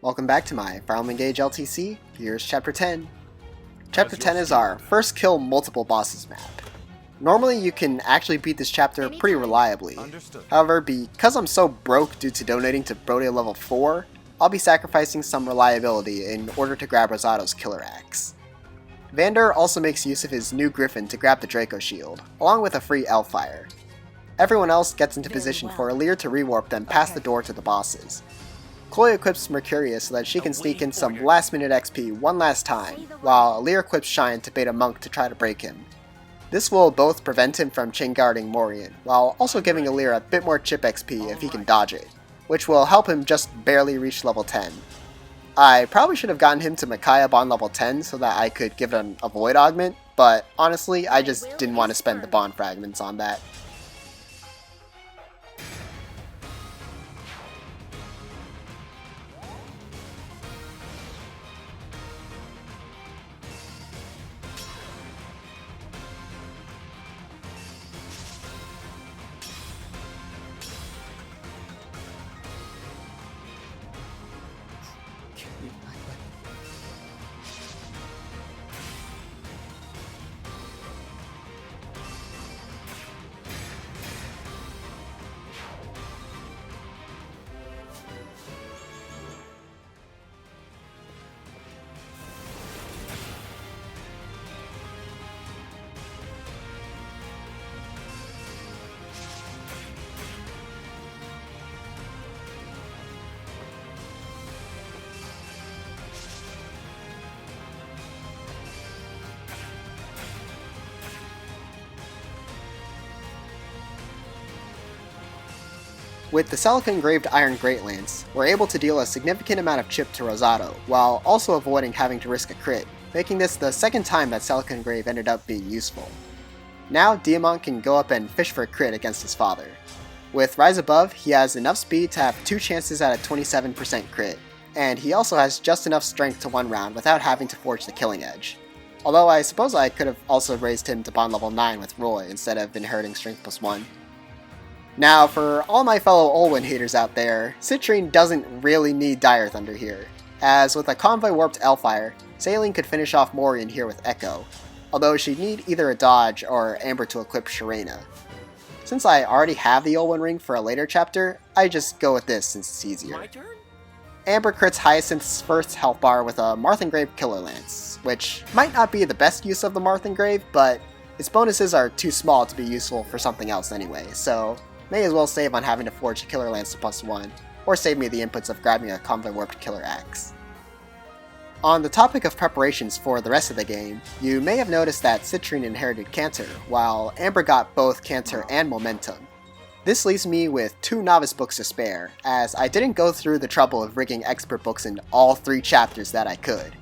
Welcome back to my Fire Emblem Engage LTC. Here's Chapter 10. Chapter 10 is our first kill multiple bosses map. Normally you can actually beat this chapter pretty reliably. However, because I'm so broke due to donating to Brode level 4, I'll be sacrificing some reliability in order to grab Rosato's killer axe. Vander also makes use of his new Griffin to grab the Draco shield, along with a free Elfire. Everyone else gets into position for Alear to rewarp them past the door to the bosses. Chloe equips Mercurius so that she can sneak in some last minute XP one last time, while Alear equips Shine to bait a monk to try to break him. This will both prevent him from chain guarding Morian, while also giving Alear a bit more chip XP if he can dodge it, which will help him just barely reach level 10. I probably should have gotten him to Micaiah Bond level 10 so that I could give him a Void Augment, but honestly I just didn't want to spend the Bond Fragments on that. With the Celica engraved Iron Greatlance, we're able to deal a significant amount of chip to Rosato, while also avoiding having to risk a crit, making this the second time that Celica engrave ended up being useful. Now Diamant can go up and fish for a crit against his father. With Rise Above, he has enough speed to have 2 chances at a 27% crit, and he also has just enough strength to 1 round without having to forge the killing edge. Although I suppose I could have also raised him to bond level 9 with Roy instead of inheriting strength plus 1. Now, for all my fellow Olwen haters out there, Citrinne doesn't really need Dire Thunder here, as with a Convoy Warped Elfire, Celine could finish off Morian here with Echo, although she'd need either a dodge or Amber to equip Sharena. Since I already have the Olwen ring for a later chapter, I just go with this since it's easier. My turn? Amber crits Hyacinth's first health bar with a Marth engraved Killer Lance, which might not be the best use of the Marth engrave, but its bonuses are too small to be useful for something else anyway, so may as well save on having to forge a Killer Lance to plus 1, or save me the inputs of grabbing a Convoy Warped Killer Axe. On the topic of preparations for the rest of the game, you may have noticed that Citrinne inherited Canter, while Amber got both Canter and Momentum. This leaves me with 2 novice books to spare, as I didn't go through the trouble of rigging expert books in all 3 chapters that I could.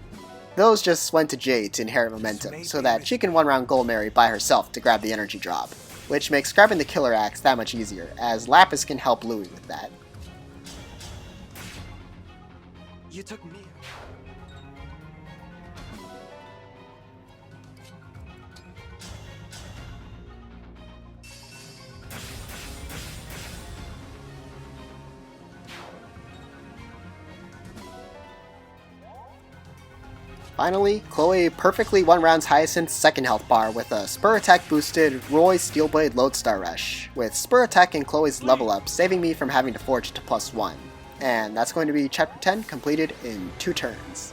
Those just went to Jade to inherit Momentum, so that she can 1-round Gold Mary by herself to grab the energy drop, which makes grabbing the Killer Axe that much easier, as Lapis can help Louis with that. You took me. Finally, Chloe perfectly 1-rounds Hyacinth's second health bar with a Spur Attack boosted Roy Steelblade Lodestar Rush, with Spur Attack and Chloe's level up saving me from having to forge to plus 1. And that's going to be Chapter 10 completed in 2 turns.